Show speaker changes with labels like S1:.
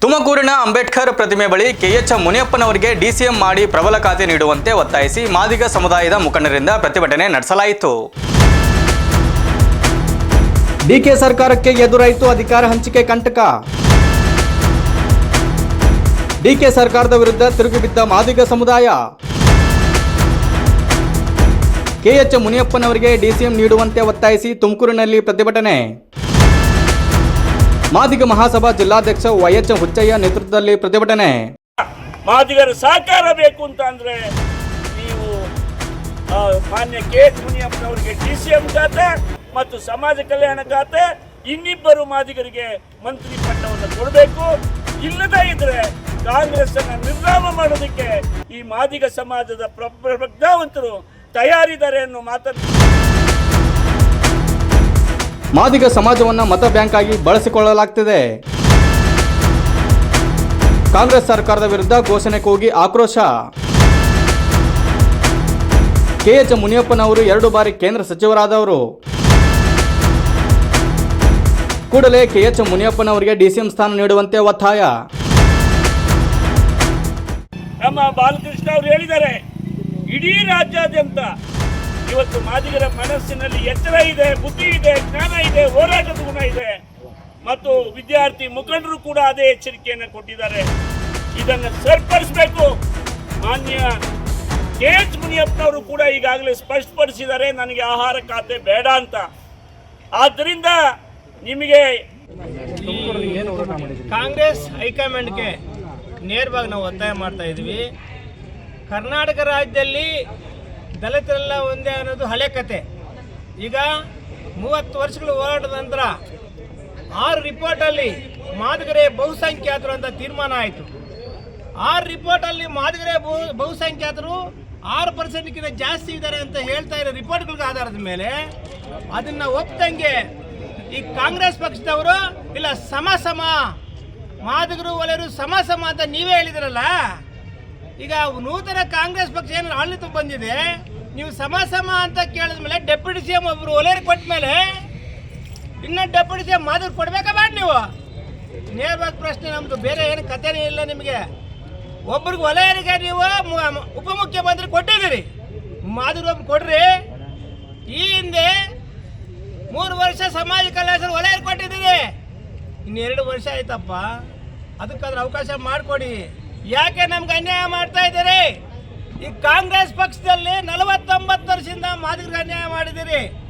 S1: ತುಮಕೂರಿನ ಅಂಬೇಡ್ಕರ್ ಪ್ರತಿಮೆ ಬಳಿ ಕೆಎಚ್ ಮುನಿಯಪ್ಪನವರಿಗೆ ಡಿಸಿಎಂ ಮಾಡಿ ಪ್ರಬಲ ಖಾತೆ ನೀಡುವಂತೆ ಒತ್ತಾಯಿಸಿ ಮಾದಿಗ ಸಮುದಾಯದ ಮುಖಂಡರಿಂದ ಪ್ರತಿಭಟನೆ ನಡೆಸಲಾಯಿತು. ಡಿಕೆ ಸರ್ಕಾರಕ್ಕೆ ಎದುರಾಯಿತು ಅಧಿಕಾರ ಹಂಚಿಕೆ ಕಂಟಕ. ಡಿಕೆ ಸರ್ಕಾರದ ವಿರುದ್ಧ ತಿರುಗಿಬಿದ್ದ ಮಾದಿಗ ಸಮುದಾಯ. ಕೆಎಚ್ ಮುನಿಯಪ್ಪನವರಿಗೆ ಡಿಸಿಎಂ ನೀಡುವಂತೆ ಒತ್ತಾಯಿಸಿ ತುಮಕೂರಿನಲ್ಲಿ ಪ್ರತಿಭಟನೆ. ಮಾದಿಗ ಮಹಾಸಭಾ ಜಿಲ್ಲಾಧ್ಯಕ್ಷ ವೈಎಚ್ ಹುಚ್ಚಯ್ಯ ನೇತೃತ್ವದಲ್ಲಿ ಪ್ರತಿಭಟನೆ.
S2: ಮಾದಿಗರ ಸಹಕಾರ ಬೇಕು ಅಂತ ಅಂದ್ರೆ ನೀವು ಮಾನ್ಯ ಕೆಎಚ್ ಮುನಿಯಪ್ಪನವರಿಗೆ ಡಿಸಿಎಂ ಖಾತೆ ಮತ್ತು ಸಮಾಜ ಕಲ್ಯಾಣ ಖಾತೆ, ಇನ್ನಿಬ್ಬರು ಮಾದಿಗರಿಗೆ ಮಂತ್ರಿ ಪಟ್ಟವನ್ನು ಕೊಡಬೇಕು. ಇಲ್ಲದೇ ಇದ್ರೆ ಕಾಂಗ್ರೆಸ್ ಅನ್ನು ನಿರ್ನಾಮ ಮಾಡೋದಕ್ಕೆ ಈ ಮಾದಿಗ ಸಮಾಜದ ಪ್ರಜ್ಞಾವಂತರು ತಯಾರಿದ್ದಾರೆ ಅನ್ನೋ ಮಾತನ್ನು.
S1: ಮಾದಿಗ ಸಮಾಜವನ್ನು ಮತ ಬ್ಯಾಂಕ್ ಆಗಿ ಬಳಸಿಕೊಳ್ಳಲಾಗ್ತಿದೆ. ಕಾಂಗ್ರೆಸ್ ಸರ್ಕಾರದ ವಿರುದ್ಧ ಘೋಷಣೆ ಕೂಗಿ ಆಕ್ರೋಶ. ಕೆಎಚ್ ಮುನಿಯಪ್ಪನವರು 2 ಬಾರಿ ಕೇಂದ್ರ ಸಚಿವರಾದವರು. ಕೂಡಲೇ ಕೆಎಚ್ ಮುನಿಯಪ್ಪನವರಿಗೆ ಡಿಸಿಎಂ ಸ್ಥಾನ ನೀಡುವಂತೆ ಒತ್ತಾಯ.
S2: ನಮ್ಮ ಬಾಲಕೃಷ್ಣ ಅವರು ಹೇಳಿದ್ದಾರೆ, ಇಡೀ ರಾಜ್ಯಾದ್ಯಂತ ಇವತ್ತು ಮಾದಿಗರ ಮನಸ್ಸಿನಲ್ಲಿ ಎಚ್ಚರ ಇದೆ, ಬುದ್ಧಿ ಇದೆ, ಜ್ಞಾನ ಇದೆ, ಹೋರಾಟದ ಗುಣ ಇದೆ ಮತ್ತು ವಿದ್ಯಾರ್ಥಿ ಮುಖಂಡರು ಕೂಡ ಅದೇ ಎಚ್ಚರಿಕೆಯನ್ನು ಕೊಟ್ಟಿದ್ದಾರೆ. ಇದನ್ನು ಸರಿಪಡಿಸಬೇಕು. ಮಾನ್ಯ ಕೆಎಚ್ ಮುನಿಯಪ್ಪನವರು ಕೂಡ ಈಗಾಗಲೇ ಸ್ಪಷ್ಟಪಡಿಸಿದ್ದಾರೆ, ನನಗೆ ಆಹಾರ ಖಾತೆ ಬೇಡ ಅಂತ. ಆದ್ದರಿಂದ ನಿಮಗೆ
S3: ಕಾಂಗ್ರೆಸ್ ಹೈಕಮಾಂಡ್ಗೆ ನೇರವಾಗಿ ನಾವು ಒತ್ತಾಯ ಮಾಡ್ತಾ ಇದ್ವಿ. ಕರ್ನಾಟಕ ರಾಜ್ಯದಲ್ಲಿ ದಲಿತರೆಲ್ಲ ಒಂದೇ ಅನ್ನೋದು ಹಳೆ ಕತೆ. ಈಗ 30 ವರ್ಷಗಳ ಹೋರಾಟದ ನಂತರ 6 ರಿಪೋರ್ಟಲ್ಲಿ ಮಾದಿಗರೇ ಬಹುಸಂಖ್ಯಾತರು ಅಂತ ತೀರ್ಮಾನ ಆಯಿತು. 6 ರಿಪೋರ್ಟಲ್ಲಿ ಮಾದಿಗರೇ ಬಹುಸಂಖ್ಯಾತರು 6%ಗಿಂತ ಜಾಸ್ತಿ ಇದ್ದಾರೆ ಅಂತ ಹೇಳ್ತಾ ಇರೋ ರಿಪೋರ್ಟ್ಗಳ ಆಧಾರದ ಮೇಲೆ ಅದನ್ನು ಒಪ್ಪದಂಗೆ ಈ ಕಾಂಗ್ರೆಸ್ ಪಕ್ಷದವರು ಇಲ್ಲ ಸಮ ಮಾದಿಗರು ಒಲೆಯರು ಸಮ ಅಂತ ನೀವೇ ಹೇಳಿದಿರಲ್ಲ. ಈಗ ನೂತನ ಕಾಂಗ್ರೆಸ್ ಪಕ್ಷ ಏನು ಆಡಳಿತ ಬಂದಿದೆ, ನೀವು ಸಮ ಅಂತ ಕೇಳಿದ ಮೇಲೆ ಡೆಪ್ಯೂಟಿ ಸಿ ಎಂ ಒಬ್ಬರು ಒಲೆಯರ್ ಕೊಟ್ಟ ಮೇಲೆ ಇನ್ನು ಡೆಪ್ಯೂಟಿ ಸಿ ಎಂ ಮಾದಿಗರು ಕೊಡ್ಬೇಕಾ ಬೇಡ? ನೀವು ನೇರವಾಗಿ ಪ್ರಶ್ನೆ ನಮ್ಮದು, ಬೇರೆ ಏನು ಕಥೆನೇ ಇಲ್ಲ. ನಿಮಗೆ ಒಬ್ರಿಗೆ ಒಲೆಯರಿಗೆ ನೀವು ಉಪಮುಖ್ಯಮಂತ್ರಿ ಕೊಟ್ಟಿದ್ದೀರಿ, ಮಾದಿಗರು ಒಬ್ರು ಕೊಡ್ರಿ. ಈ ಹಿಂದೆ 3 ವರ್ಷ ಸಮಾಜ ಕಲ್ಯಾಣ ಒಲೆಯರ್ ಕೊಟ್ಟಿದ್ದೀರಿ, ಇನ್ನು 2 ವರ್ಷ ಆಯ್ತಪ್ಪ. ಅದಕ್ಕಾದ್ರೆ ಅವಕಾಶ ಮಾಡಿಕೊಡಿ. ಯಾಕೆ ನಮ್ಗೆ ಅನ್ಯಾಯ ಮಾಡ್ತಾ ಇದ್ದೀರಿ? ಈ ಕಾಂಗ್ರೆಸ್ ಪಕ್ಷದಲ್ಲಿ 49 ವರ್ಷದಿಂದ ಮಾದಿಗರಿಗೆ ಅನ್ಯಾಯ ಮಾಡಿದ್ದೀರಿ.